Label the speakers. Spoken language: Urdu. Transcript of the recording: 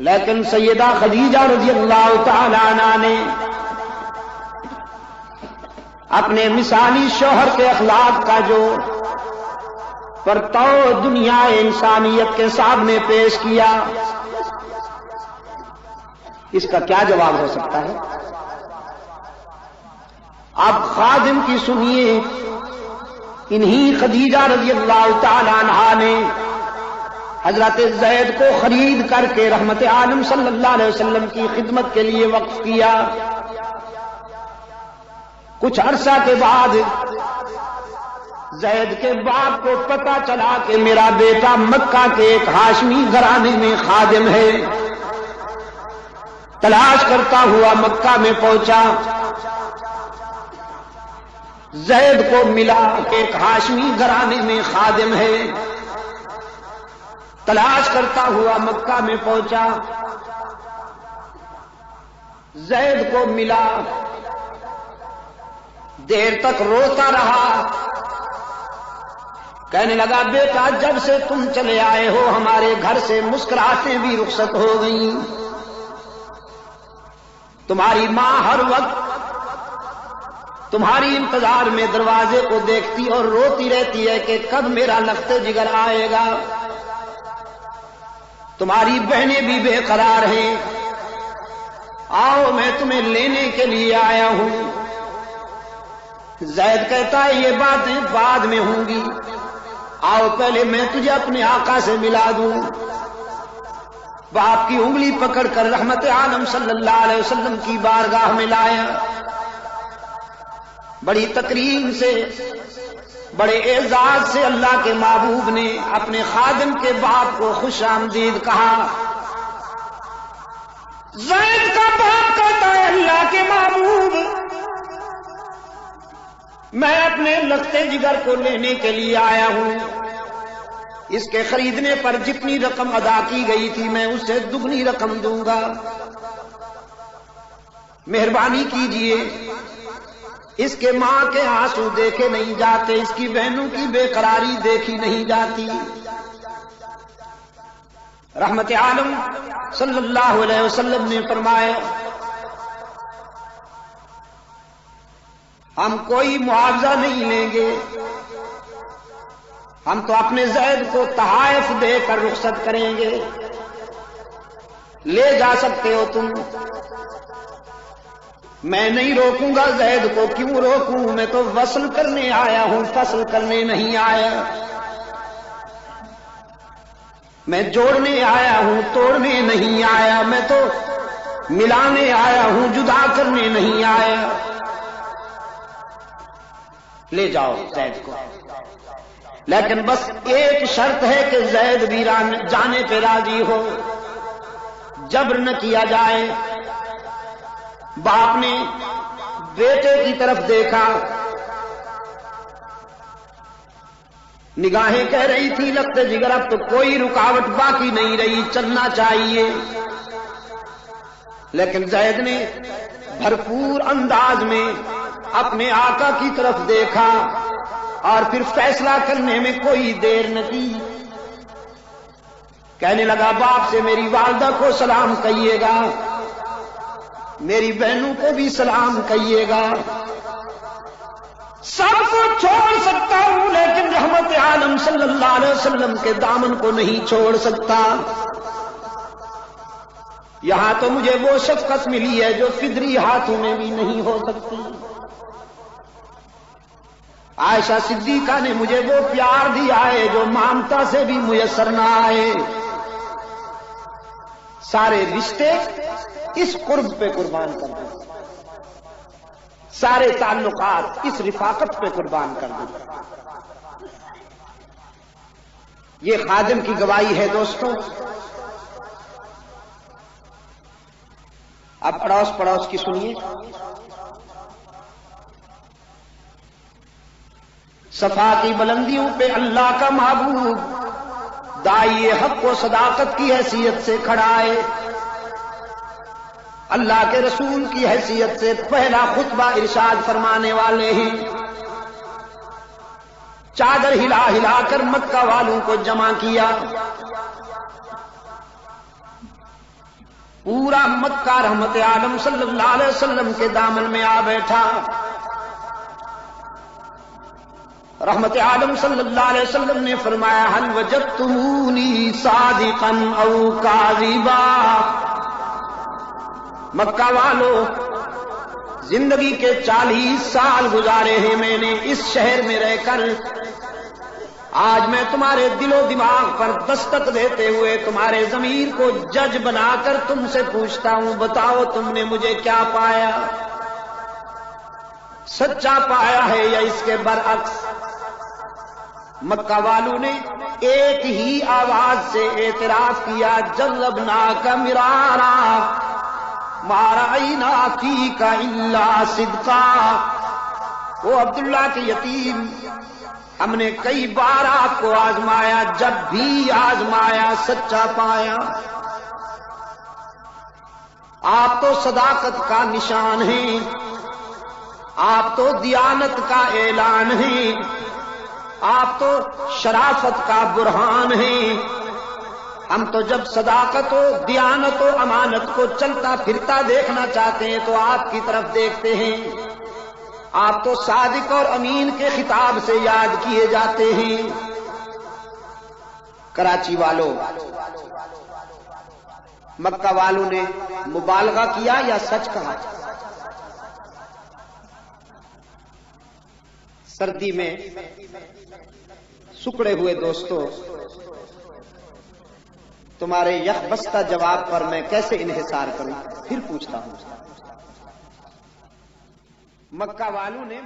Speaker 1: لیکن سیدہ خدیجہ رضی اللہ تعالی عنہا نے اپنے مثالی شوہر کے اخلاق کا جو پرتو دنیا انسانیت کے سامنے پیش کیا، اس کا کیا جواب ہو سکتا ہے؟ اب خادم کی سنیے، انہی خدیجہ رضی اللہ تعالی عنہا نے حضرت زید کو خرید کر کے رحمت عالم صلی اللہ علیہ وسلم کی خدمت کے لیے وقف کیا۔ کچھ عرصہ کے بعد زید کے باپ کو پتہ چلا کہ میرا بیٹا مکہ کے ایک ہاشمی گھرانے میں خادم ہے۔ تلاش کرتا ہوا مکہ میں پہنچا، زید کو ملا کہ ایک ہاشمی گھرانے میں خادم ہے۔ تلاش کرتا ہوا مکہ میں پہنچا، زید کو ملا، دیر تک روتا رہا، کہنے لگا بیٹا جب سے تم چلے آئے ہو ہمارے گھر سے مسکراہٹیں بھی رخصت ہو گئیں۔ تمہاری ماں ہر وقت تمہاری انتظار میں دروازے کو دیکھتی اور روتی رہتی ہے کہ کب میرا لخت جگر آئے گا۔ تمہاری بہنیں بھی بے قرار ہیں، آؤ میں تمہیں لینے کے لیے آیا ہوں۔ زید کہتا ہے یہ باتیں بعد میں ہوں گی، آؤ پہلے میں تجھے اپنے آقا سے ملا دوں۔ باپ کی انگلی پکڑ کر رحمت عالم صلی اللہ علیہ وسلم کی بارگاہ میں لایا، بڑی تکریم سے، بڑے اعزاز سے اللہ کے محبوب نے اپنے خادم کے باپ کو خوش آمدید کہا۔ زید کا باپ کہتا ہے اللہ کے محبوب میں اپنے لختے جگر کو لینے کے لیے آیا ہوں، اس کے خریدنے پر جتنی رقم ادا کی گئی تھی میں اسے دگنی رقم دوں گا، مہربانی کیجئے۔ اس کے ماں کے آنسو دیکھے نہیں جاتے، اس کی بہنوں کی بے قراری دیکھی نہیں جاتی۔ رحمت عالم صلی اللہ علیہ وسلم نے فرمایا ہم کوئی معاوضہ نہیں لیں گے، ہم تو اپنے زید کو تحائف دے کر رخصت کریں گے، لے جا سکتے ہو تم، میں نہیں روکوں گا زید کو۔ کیوں روکوں؟ میں تو وصل کرنے آیا ہوں، فصل کرنے نہیں آیا، میں جوڑنے آیا ہوں، توڑنے نہیں آیا، میں تو ملانے آیا ہوں، جدا کرنے نہیں آیا۔ لے جاؤ زید کو، لیکن بس ایک شرط ہے کہ زید بھی جانے پہ راضی ہو، جبر نہ کیا جائے۔ باپ نے بیٹے کی طرف دیکھا، نگاہیں کہہ رہی تھی لگتے جگر اب تو کوئی رکاوٹ باقی نہیں رہی، چلنا چاہیے، لیکن زید نے بھرپور انداز میں اپنے آقا کی طرف دیکھا اور پھر فیصلہ کرنے میں کوئی دیر نہ کی۔ کہنے لگا باپ سے میری والدہ کو سلام کہیے گا، میری بہنوں کو بھی سلام کہیے گا، سب کو چھوڑ سکتا ہوں لیکن رحمت عالم صلی اللہ علیہ وسلم کے دامن کو نہیں چھوڑ سکتا۔ یہاں تو مجھے وہ شفقت ملی ہے جو فدری ہاتھوں میں بھی نہیں ہو سکتی۔ عائشہ صدیقہ نے مجھے وہ پیار دیا ہے جو مامتا سے بھی میسر نہ آئے۔ سارے رشتے اس قرب پہ قربان کر دیں، سارے تعلقات اس رفاقت پہ قربان کر دیں۔ یہ خادم کی گواہی ہے دوستوں۔ اب اڑوس پڑوس کی سنیے۔ صفا کی بلندیوں پہ اللہ کا محبوب داعی حق و صداقت کی حیثیت سے کھڑا ہے، اللہ کے رسول کی حیثیت سے پہلا خطبہ ارشاد فرمانے والے ہیں۔ چادر ہلا ہلا کر مکہ والوں کو جمع کیا، پورا مکہ رحمت عالم صلی اللہ علیہ وسلم کے دامن میں آ بیٹھا. رحمت عالم صلی اللہ علیہ وسلم نے فرمایا هل وجدتمونی صادقا او کاذبا. مکہ والو، زندگی کے 40 سال گزارے ہیں میں نے اس شہر میں رہ کر. آج میں تمہارے دل و دماغ پر دستک دیتے ہوئے تمہارے ضمیر کو جج بنا کر تم سے پوچھتا ہوں، بتاؤ تم نے مجھے کیا پایا؟ سچا پایا ہے یا اس کے برعکس؟ مکہ والوں نے ایک ہی آواز سے اعتراف کیا، جذبناک مرارا ما رأینا فیک الا صدقا. وہ عبداللہ کے یتیم، ہم نے کئی بار آپ کو آزمایا، جب بھی آزمایا سچا پایا. آپ تو صداقت کا نشان ہیں، آپ تو دیانت کا اعلان ہیں، آپ تو شرافت کا برہان ہیں. ہم تو جب صداقت و دیانت و امانت کو چلتا پھرتا دیکھنا چاہتے ہیں تو آپ کی طرف دیکھتے ہیں. آپ تو صادق اور امین کے خطاب سے یاد کیے جاتے ہیں. کراچی والوں، مکہ والوں نے مبالغہ کیا یا سچ کہا؟ سردی میں سکڑے ہوئے دوستوں، تمہارے یک بستہ جواب پر میں کیسے انحصار کروں؟ پھر پوچھتا ہوں، مکہ والوں نے